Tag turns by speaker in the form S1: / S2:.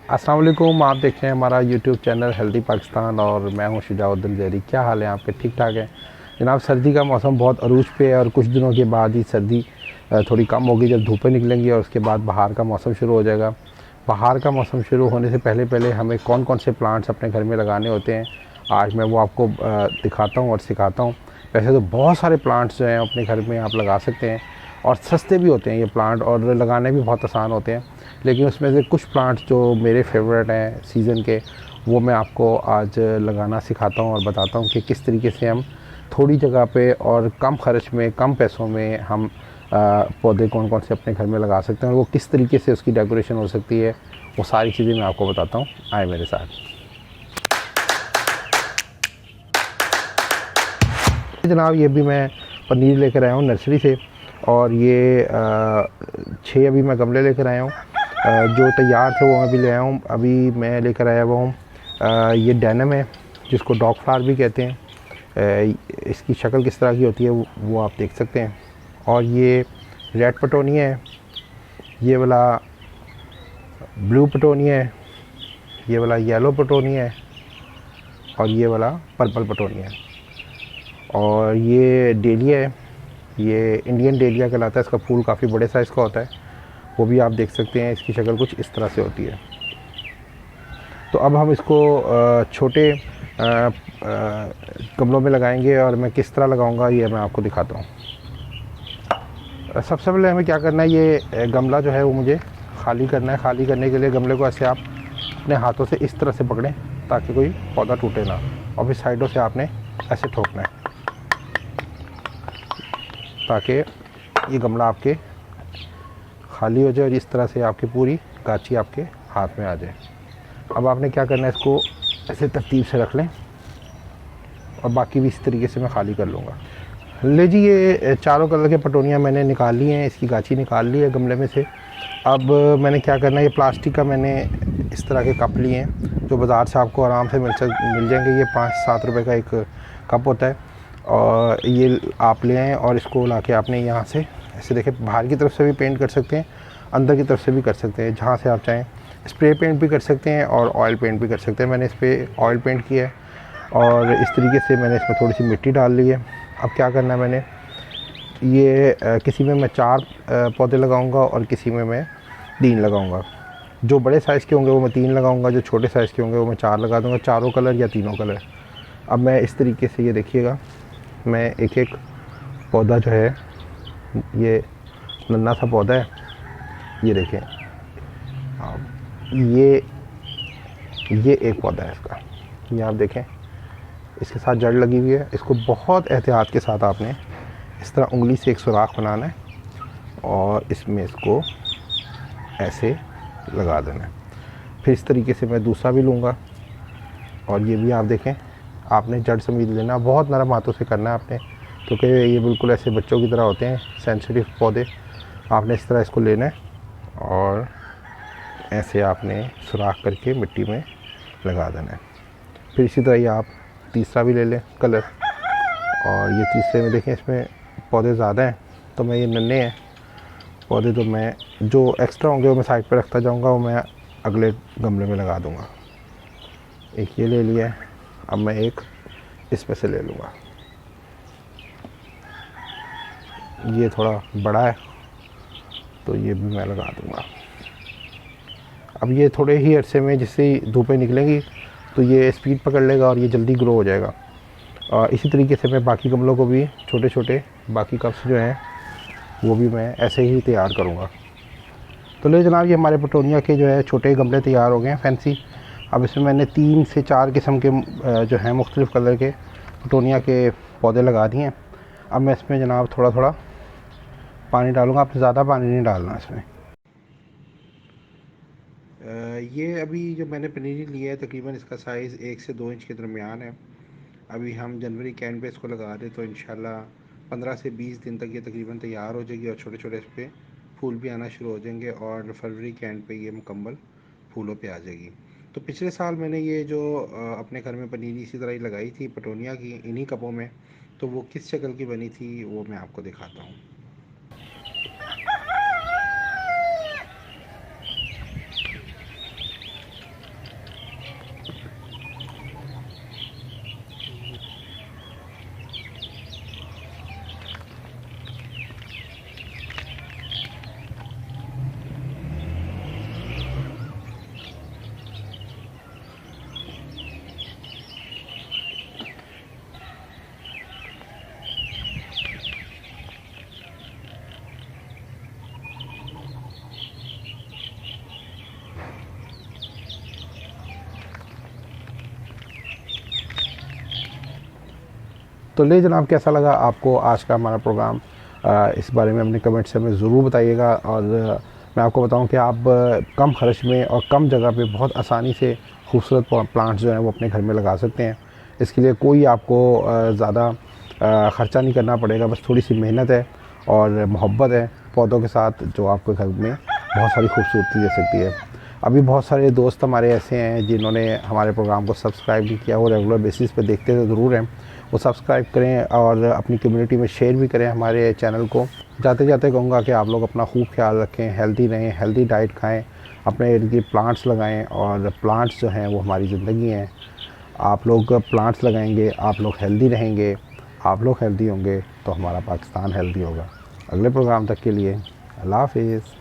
S1: अस्सलाम वालेकुम। आप देख रहे हैं हमारा यूट्यूब चैनल हेल्दी पाकिस्तान और मैं हूं शुजाउद्दीन ज़हरी। क्या हाल है आपके? ठीक ठाक है जनाब। सर्दी का मौसम बहुत अरूज पे है और कुछ दिनों के बाद ही सर्दी थोड़ी कम होगी जब धूपें निकलेंगी और उसके बाद बाहर का मौसम शुरू हो जाएगा। बाहर का मौसम शुरू होने से पहले पहले हमें कौन कौन से प्लांट्स अपने घर में लगाने होते हैं, आज मैं वो आपको दिखाता हूँ और सिखाता हूँ। वैसे तो बहुत सारे प्लांट्स जो हैं अपने घर में आप लगा सकते हैं और सस्ते भी होते हैं ये प्लांट और लगाने भी बहुत आसान होते हैं। लेकिन उसमें से कुछ प्लांट्स जो मेरे फेवरेट हैं सीज़न के, वो मैं आपको आज लगाना सिखाता हूँ और बताता हूँ कि किस तरीके से हम थोड़ी जगह पे और कम खर्च में, कम पैसों में हम पौधे कौन कौन से अपने घर में लगा सकते हैं और वो किस तरीके से उसकी डेकोरेशन हो सकती है, वो सारी चीज़ें मैं आपको बताता हूँ। आए मेरे साथ। जनाब ये भी मैं पनीर लेकर आया हूँ नर्सरी से और ये 6 अभी मैं गमले लेकर आया हूँ। जो तैयार थे वो मैं भी ले आया हूँ। अभी मैं लेकर आया हुआ हूँ ये डेनम है जिसको डॉग फ्लावर भी कहते हैं। इसकी शक्ल किस तरह की होती है वो आप देख सकते हैं। और ये रेड पटोनिया है, ये वाला ब्लू पटोनिया है, ये वाला येलो पटोनिया है और ये वाला पर्पल पटोनिया है। और ये डेलिया है, ये इंडियन डेलिया कहलाता है। इसका फूल काफ़ी बड़े साइज़ का होता है, वो भी आप देख सकते हैं। इसकी शक्ल कुछ इस तरह से होती है। तो अब हम इसको छोटे गमलों में लगाएंगे और मैं किस तरह लगाऊंगा ये मैं आपको दिखाता हूँ। सबसे पहले हमें क्या करना है, ये गमला जो है वो मुझे खाली करना है। खाली करने के लिए गमले को ऐसे आप अपने हाथों से इस तरह से पकड़ें ताकि कोई पौधा टूटे ना, और फिर साइडों से आपने ऐसे ठोकना है ताकि ये गमला आपके खाली हो जाए और इस तरह से आपकी पूरी गाची आपके हाथ में आ जाए। अब आपने क्या करना है, इसको ऐसे तरतीब से रख लें और बाकी भी इस तरीके से मैं खाली कर लूँगा। ले जी, ये चारों कलर के पटोनियाँ मैंने निकाल ली हैं, इसकी गाची निकाल ली है गमले में से। अब मैंने क्या करना है, ये प्लास्टिक का मैंने इस तरह के कप लिए हैं जो बाज़ार से आपको आराम से मिल जाएंगे। ये 5-7 रुपए का एक कप होता है और ये आप ले आएँ और इसको ला के आपने यहाँ से ऐसे देखें, बाहर की तरफ से भी पेंट कर सकते हैं, अंदर की तरफ से भी कर सकते हैं, जहाँ से आप चाहें। स्प्रे पेंट भी कर सकते हैं और ऑयल पेंट भी कर सकते हैं। मैंने इस पर ऑयल पेंट किया है और इस तरीके से मैंने इसमें थोड़ी सी मिट्टी डाल ली है। अब क्या करना है, मैंने ये किसी में मैं 4 पौधे लगाऊंगा और किसी में मैं 3 लगाऊंगा। जो बड़े साइज़ के होंगे वो मैं 3 लगाऊंगा, जो छोटे साइज़ के होंगे वो मैं 4 लगा दूंगा, चारों कलर या तीनों कलर। अब मैं इस तरीके से, ये देखिएगा, मैं एक एक पौधा जो है, ये नन्हा सा पौधा है, ये देखें आप, ये एक पौधा है इसका, ये आप देखें, इसके साथ जड़ लगी हुई है। इसको बहुत एहतियात के साथ आपने इस तरह उंगली से एक सुराख बनाना है और इसमें इसको ऐसे लगा देना है। फिर इस तरीके से मैं दूसरा भी लूँगा और ये भी आप देखें, आपने जड़ समेत लेना, बहुत नरम हाथों से करना है आपने, क्योंकि ये बिल्कुल ऐसे बच्चों की तरह होते हैं सेंसिटिव पौधे। आपने इस तरह इसको लेना है और ऐसे आपने सुराख करके मिट्टी में लगा देना है। फिर इसी तरह ये आप तीसरा भी ले लें कलर, और ये तीसरे में देखें, इसमें पौधे ज़्यादा हैं तो मैं, ये नन्हे हैं पौधे, तो मैं जो एक्स्ट्रा होंगे वो मैं साइड पर रखता जाऊंगा, वो मैं अगले गमले में लगा दूंगा। एक ये ले लिया है, अब मैं एक इसमें से ले लूँगा। ये थोड़ा बड़ा है तो ये भी मैं लगा दूंगा। अब ये थोड़े ही अरसे में जिससे धूपें निकलेंगी तो ये स्पीड पकड़ लेगा और ये जल्दी ग्रो हो जाएगा। और इसी तरीके से मैं बाकी गमलों को भी, छोटे छोटे बाकी कप्स जो हैं वो भी मैं ऐसे ही तैयार करूँगा। तो ले जनाब, ये हमारे पटोनिया के जो है छोटे गमले तैयार हो गए हैं फैंसी। अब इसमें मैंने 3 से 4 किस्म के जो हैं मुख्तलिफ़ कलर के पटोनिया के पौधे लगा दिए हैं। अब मैं इसमें जनाब थोड़ा थोड़ा पानी डालूँगा, आपने ज़्यादा पानी नहीं डालना इसमें। ये अभी जो मैंने पनीरी लिया है तकरीबन इसका साइज़ 1 से 2 इंच के दरमियान है। अभी हम जनवरी के एंड पे इसको लगा दें तो इंशाल्लाह 15 से 20 दिन तक ये तकरीबन तैयार हो जाएगी और छोटे छोटे इस पर फूल भी आना शुरू हो जाएंगे और फरवरी के एंड पे ये मुकम्मल फूलों पे आ जाएगी। तो पिछले साल मैंने ये जो अपने घर में पनीरी इसी तरह ही लगाई थी पटोनिया की, इन्हीं कपों में, तो वो किस शक्ल की बनी थी वो मैं आपको दिखाता हूँ। तो ले जनाब, कैसा लगा आपको आज का हमारा प्रोग्राम? इस बारे में अपने कमेंट से हमें ज़रूर बताइएगा। और मैं आपको बताऊं कि आप कम खर्च में और कम जगह पे बहुत आसानी से खूबसूरत प्लांट्स जो हैं वो अपने घर में लगा सकते हैं। इसके लिए कोई आपको ज़्यादा ख़र्चा नहीं करना पड़ेगा, बस थोड़ी सी मेहनत है और मोहब्बत है पौधों के साथ, जो आपके घर में बहुत सारी खूबसूरती दे सकती है। अभी बहुत सारे दोस्त हमारे ऐसे हैं जिन्होंने हमारे प्रोग्राम को सब्सक्राइब नहीं किया, वो रेगुलर बेसिस पे देखते तो ज़रूर हैं, वो सब्सक्राइब करें और अपनी कम्युनिटी में शेयर भी करें हमारे चैनल को। जाते जाते कहूँगा कि आप लोग अपना खूब ख्याल रखें, हेल्दी रहें, हेल्दी डाइट खाएँ, अपने इर्द गिर्द प्लांट्स लगाएँ। और प्लांट्स जो हैं वो हमारी ज़िंदगी हैं। आप लोग प्लांट्स लगाएंगे, आप लोग हेल्दी रहेंगे, आप लोग हेल्दी होंगे तो हमारा पाकिस्तान हेल्दी होगा। अगले प्रोग्राम तक के लिए अल्लाह हाफ़िज़।